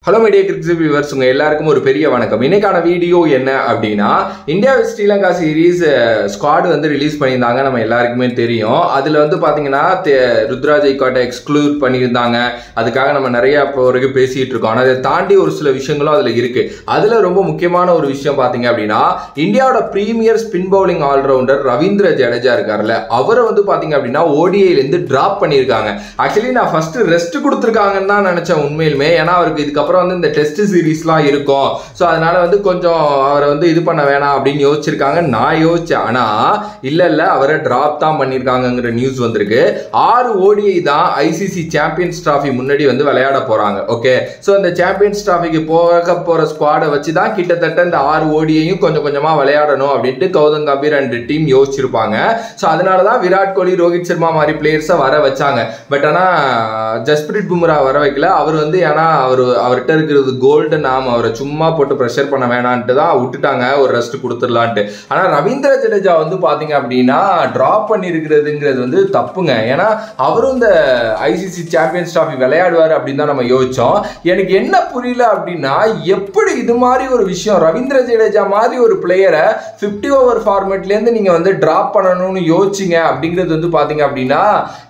Hello media cricket viewers, உங்க எல்லாருக்கும் ஒரு பெரிய வணக்கம். இன்னைக்கான வீடியோ என்ன அப்படின்னா, இந்தியா ஸ்ரீலங்கா சீரீஸ் ஸ்குவாட் வந்து ரிலீஸ் பண்ணியிருந்தாங்க. நம்ம எல்லாருக்குமே தெரியும். அதுல வந்து பாத்தீங்கன்னா ருத்ராஜ் ஐகாட்டை எக்ஸ்க்ளூட் பண்ணியிருந்தாங்க. அதுக்காக நம்ம நிறைய இப்போ வரைக்கும் பேசிட்டு இருக்கோம். ஆனால் அதை தாண்டி ஒரு சில விஷயங்களும் அதுல இருக்கு. அதுல ரொம்ப முக்கியமான ஒரு விஷயம் பாத்தீங்க அப்படின்னா, இந்தியாவோட premier spin bowling allrounder Ravindra Jadeja இருக்காருல்ல, அவரை வந்து பாத்தீங்க அப்படின்னா ஓடிஐல இருந்து டிராப் பண்ணியிருக்காங்க. ஆக்சுவலி நான் ஃபர்ஸ்ட் ரெஸ்ட் கொடுத்துருக்காங்கன்னு தான் நினைச்சேன் உண்மையிலுமே. ஏன்னா அவருக்கு இதுக்கப்புறம் வந்து இந்த டெஸ்ட் சீரீஸ்லாம் இருக்கும். ஸோ அதனால வந்து கொஞ்சம் அவரை வந்து இது பண்ண வேணாம் அப்படின்னு யோசிச்சிருக்காங்க. நான் யோசிச்சேன். ஆனா இல்ல அவரை டிராப் தான் பண்ணிருக்காங்கிற நியூஸ் வந்திருக்கு. 6 ஓடிஐ தான் ஐசிசி சாம்பியன்ஸ் டிராஃபி முன்னாடி வந்து விளையாட போறாங்க. ஓகே, ஸோ அந்த சாம்பியன்ஸ் டிராஃபிக்கு போற ஸ்குவாடை வச்சு தான் கிட்டத்தட்ட இந்த 6 ஓடிஐயும் கொஞ்சம் கொஞ்சமா விளையாடணும் அப்படின்ட்டு கௌதம் கம்பீர் அண்ட் டீம் யோசிச்சிருப்பாங்க. ஸோ அதனால தான் விராட் கோலி, ரோஹித் சர்மா மாதிரி பிளேயர்ஸை வர வச்சாங்க. பட் ஆனா ஜஸ்பிரீத் பும்ரா வர வைக்கல. அவர் வந்து ஏன்னா அவர்கிட்ட இருக்கிறது கோல்டு, நாம அவரை சும்மா போட்டு ப்ரெஷர் பண்ண வேணான்ட்டு தான் விட்டுட்டாங்க, ஒரு ரெஸ்ட் கொடுத்துடலான்ட்டு. ஆனா ரவீந்திர ஜடேஜா வந்து பாத்தீங்க அப்படின்னா டிராப் பண்ணிருக்கிறதுங்கிறது வந்து தப்புங்க. ஏன்னா அவரும் இந்த ஐசிசி சாம்பியன்ஸ் டிராஃபி விளையாடுவார் அப்படின்னு தான் நம்ம யோசிச்சோம். எனக்கு என்ன புரியல அப்படின்னா, எப்படி இது மாதிரி ஒரு விஷயம் ரவீந்திர ஜடேஜா மாதிரி ஒரு பிளேயரை 50 ஓவர் ஃபார்மேட்ல இருந்து நீங்க வந்து டிராப் பண்ணணும்னு யோசிச்சிங்க அப்படிங்கிறது வந்து பாத்தீங்க அப்படின்னா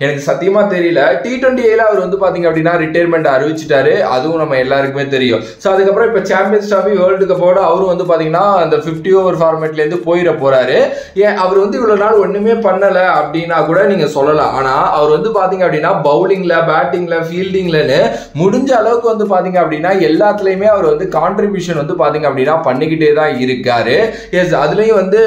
எனக்கு சத்தியமா தெரியல. T20 அவர் வந்து பாத்தீங்க அப்படின்னா ரிட்டையர்மெண்ட் அறிவிச்சிட்டாரு. அதுவும் நம்ம எல்லாருக்குமே தெரியும். ஸோ அதுக்கப்புறம் இப்போ சாம்பியன்ஸ் டிராஃபி வேர்ல்டு கப்போட அவரும் வந்து பாத்தீங்கன்னா அந்த 50 ஓவர் ஃபார்மேட்ல இருந்து போயிட போறாரு. ஏன் அவர் வந்து இவ்வளவு நாள் ஒண்ணுமே பண்ணல அப்படின்னா கூட நீங்க சொல்லலாம். ஆனா அவர் வந்து பாத்தீங்க அப்படின்னா பவுலிங்ல, பேட்டிங்ல, ஃபீல்டிங்லன்னு முடிஞ்ச அளவுக்கு வந்து பாத்தீங்க அப்படின்னா எல்லாத்துலயுமே அவர் வந்து கான்ட்ரிபியூஷன் வந்து பாத்தீங்க அப்படின்னா பண்ணிக்கிட்டே தான் இருக்காரு. எஸ், அதுலயும் வந்து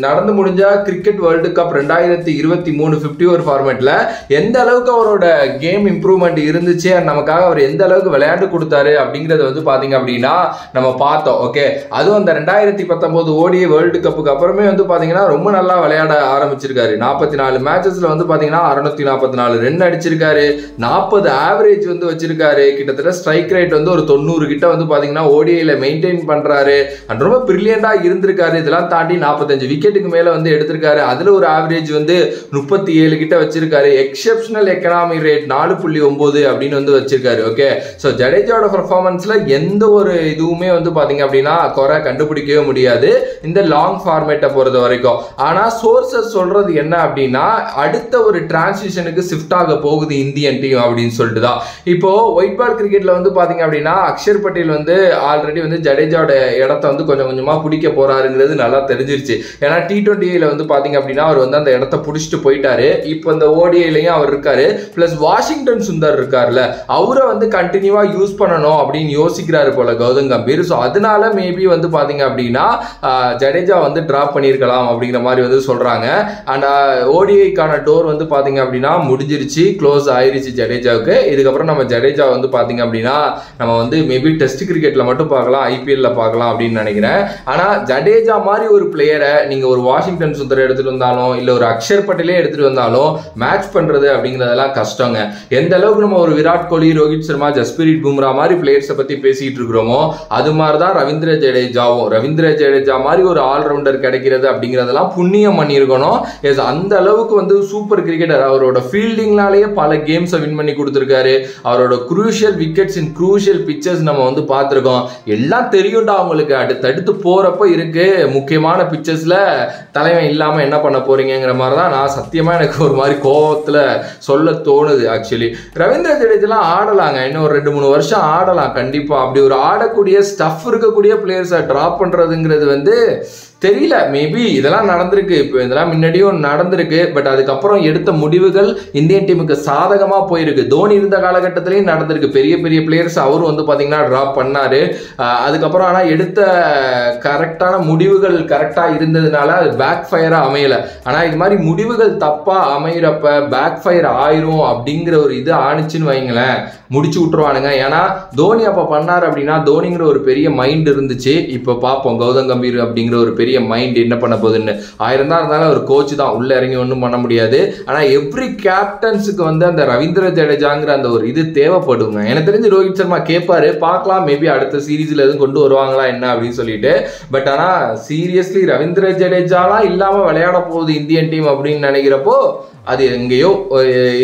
நடந்து முடிஞ்ச கிரிக்கெட் வேர்ல்டு கப் 2023 50 ஓவர் ஃபார்மேட்ல எந்த அளவுக்கு அவரோட கேம் இம்ப்ரூவ்மெண்ட் இருந்துச்சு, நமக்காக அவர் எந்த அளவுக்கு விளையாண்டு கொடுத்தாரு அப்படிங்கறது வந்து பாத்தீங்க அப்படின்னா நம்ம பார்த்தோம். ஓகே, அதுவும் அந்த 2019 ஓடிஐ வேர்ல்டு கப்புக்கு அப்புறமே வந்து பாத்தீங்கன்னா ரொம்ப நல்லா விளையாட ஆரம்பிச்சிருக்காரு. 44 மேட்சஸ்ல வந்து பாத்தீங்கன்னா 644 ரன் அடிச்சிருக்காரு. 40 ஆவரேஜ் வந்து வச்சிருக்காரு. கிட்டத்தட்ட ஸ்ட்ரைக் ரேட் வந்து ஒரு 90 கிட்ட வந்து பாத்தீங்கன்னா ஓடிஐல மெயின்டைன் பண்றாரு. ரொம்ப பிரில்லியண்டா இருந்திருக்காரு. இதெல்லாம் தாண்டி 45 விக்கெட்டுக்கு மேல வந்து எடுத்திருக்காரு. அதுல ஒரு ஆவரேஜ் வந்து 37 கிட்ட வச்சிருக்காரு. எக்ஸெப்ஷனல் எக்கனாமி ரேட் 4.9 அப்படின்னு வந்து வச்சிருக்காரு. ஓகே, சோ ஜடேஜாவோட பெர்ஃபார்மன்ஸ்ல எந்த ஒரு இதுவுமே வந்து பாத்தீங்க அப்படின்னா குறை கண்டுபிடிக்கவே முடியாது இந்த லாங் ஃபார்மேட்டை பொறுத்த வரைக்கும். ஆனா சோர்சஸ் சொல்றது என்ன அப்படின்னா, அடுத்த ஒரு டிரான்சிஷனுக்கு ஷிஃப்ட் ஆக போகுது இந்தியன் டீம் அப்படின்னு சொல்லிட்டு தான். இப்போ ஒயிட் பால் கிரிக்கெட்ல வந்து பாத்தீங்க அப்படின்னா அக்ஷர் பட்டேல் வந்து ஆல்ரெடி வந்து ஜடேஜாவோட இடத்த வந்து கொஞ்சம் கொஞ்சமா பிடிக்க போறாருங்கிறது நல்லா தெரிஞ்சிருச்சு. ஏன்னா T20 வந்து பாத்தீங்க அப்படின்னா அவர் வந்து அந்த இடத்த பிடிச்சிட்டு போயிட்டாரு. இப்போ இந்த ஓடிஐலயும் அவர் இருக்காரு. பிளஸ் வாஷிங்டன் சுந்தர் இருக்காருல்ல, அவரை வந்து கண்டினியூவா யூஸ் பண்ணணும் அப்படின்னு யோசிக்கிறாரு போல கௌதம் கம்பீர். ஸோ அதனால மேபி வந்து பாத்தீங்க அப்படின்னா ஜடேஜா வந்து டிராப் பண்ணியிருக்கலாம் அப்படிங்கிற மாதிரி வந்து சொல்றாங்க. அண்ட் ஓடிஐக்கான டோர் வந்து பாத்தீங்க அப்படின்னா முடிஞ்சிருச்சு, க்ளோஸ் ஆயிருச்சு ஜடேஜாவுக்கு. இதுக்கப்புறம் நம்ம ஜடேஜா வந்து பாத்தீங்க அப்படின்னா நம்ம வந்து மேபி டெஸ்ட் கிரிக்கெட்ல மட்டும் பார்க்கலாம், ஐபிஎல்ல பார்க்கலாம் அப்படின்னு நினைக்கிறேன். ஆனா ஜடேஜா மாதிரி ஒரு பிளேயரை நீங்க ஒரு வாஷிங்டன் சுந்தர் எடுத்துட்டு வந்தாலும் இல்ல ஒரு அக்ஷர் பட்டேலே எடுத்துட்டு வந்தாலும் மேட்ச் பண்றது அப்படிங்கிறதெல்லாம் கஷ்டங்க. எந்த அளவுக்கு நம்ம ஒரு விராட் கோலி, ரோஹித் சர்மா, ஜஸ்பிரீத் பும்ரா மாதிரி பிளேயர்ஸை பத்தி பேசிட்டு இருக்கிறோமோ அது மாதிரி தான் ரவீந்திர ஜடேஜாவும். ரவீந்திர ஜடேஜா மாதிரி ஒரு ஆல்ரவுண்டர் கிடைக்கிறது அப்படிங்கிறதெல்லாம் புண்ணியம் பண்ணியிருக்கணும். எஸ், அந்த அளவுக்கு வந்து சூப்பர் கிரிக்கெட்டர். அவரோட ஃபீல்டிங்னாலேயே பல கேம்ஸை வின் பண்ணி கொடுத்துருக்காரு. அவரோட crucial wickets in crucial pitchers நம்ம வந்து பார்த்துருக்கோம். எல்லாம் தெரியும்டா அவங்களுக்கு. அடுத்தடுத்து போறப்ப இருக்கு முக்கியமான பிச்சர்ஸ்ல தலைவன் இல்லாம என்ன பண்ண போறீங்கிற மாதிரி தான் நான் சத்தியமா எனக்கு ஒரு மாதிரி கோபத்துல சொல்ல தோணுது. ஆக்சுவலி ரவீந்திர ஜடேஜா ஆடலாங்க, இன்னும் ஒரு 2-3 வருஷம் ஆடலாம் கண்டிப்பா. அப்படி ஒரு ஆடக்கூடிய ஸ்டஃப் இருக்கக்கூடிய பிளேயர்ஸை டிராப் பண்றதுங்கிறது வந்து தெரியல. மேபி இதெல்லாம் நடந்திருக்கு, இப்போ இதெல்லாம் முன்னாடியும் நடந்திருக்கு. பட் அதுக்கப்புறம் எடுத்த முடிவுகள் இந்தியன் டீமுக்கு சாதகமா போயிருக்கு. தோனி இருந்த காலகட்டத்திலையும் நடந்திருக்கு. பெரிய பெரிய பிளேயர்ஸ் அவரும் வந்து பாத்தீங்கன்னா டிராப் பண்ணாரு. அதுக்கப்புறம் ஆனா எடுத்த கரெக்டான முடிவுகள் கரெக்டா இருந்ததுனால அது பேக் ஃபயரா அமையல. ஆனா இது மாதிரி முடிவுகள் தப்பா அமைகிறப்ப பேக் ஃபயர் ஆயிரும் அப்படிங்கிற ஒரு இது ஆணிச்சுன்னு வைங்களேன், முடிச்சு விட்டுருவானுங்க. ஏன்னா தோனி அப்ப பண்ணாரு அப்படின்னா தோனிங்கிற ஒரு பெரிய மைண்ட் இருந்துச்சு. இப்போ பார்ப்போம் கௌதம் கம்பீர் அப்படிங்கிற ஒரு பெரிய மைண்ட் என்ன பண்ண போகுதுன்னு. 1000 தான் இருந்தாலும் ஒரு கோச் தான், உள்ள இறங்கி ஒன்றும் பண்ண முடியாது. ஆனா எவ்ரி கேப்டன்ஸுக்கு வந்து அந்த ரவீந்திர ஜடேஜாங்கிற அந்த ஒரு இது தேவைப்படுங்க. எனக்கு தெரிஞ்சு ரோஹித் சர்மா கேட்பாரு, பார்க்கலாம் மேபி அடுத்த சீரீஸ்ல எதுவும் கொண்டு வருவாங்களா என்ன அப்படின்னு சொல்லிட்டு. பட் ஆனா சீரியஸ்லி ரவீந்திர ஜடேஜாலாம் இல்லாம விளையாட போகுது இந்தியன் டீம் அப்படின்னு நினைக்கிறப்போ அது எங்கேயோ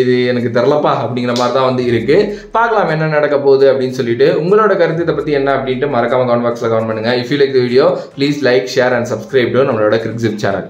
இது எனக்கு தெரிலப்பா அப்படிங்கிற மாதிரி தான் வந்து இருக்குது. பார்க்கலாம் என்ன நடக்க போகுது அப்படின்னு சொல்லிட்டு. உங்களோட கருத்து இதை பற்றி என்ன அப்படின்ட்டு மறக்காம கமெண்ட் பாக்ஸில் கமெண்ட் பண்ணுங்கள். If you like the video please like share and subscribe to நம்மளோட கிரிக்ஸிப் சேனல்.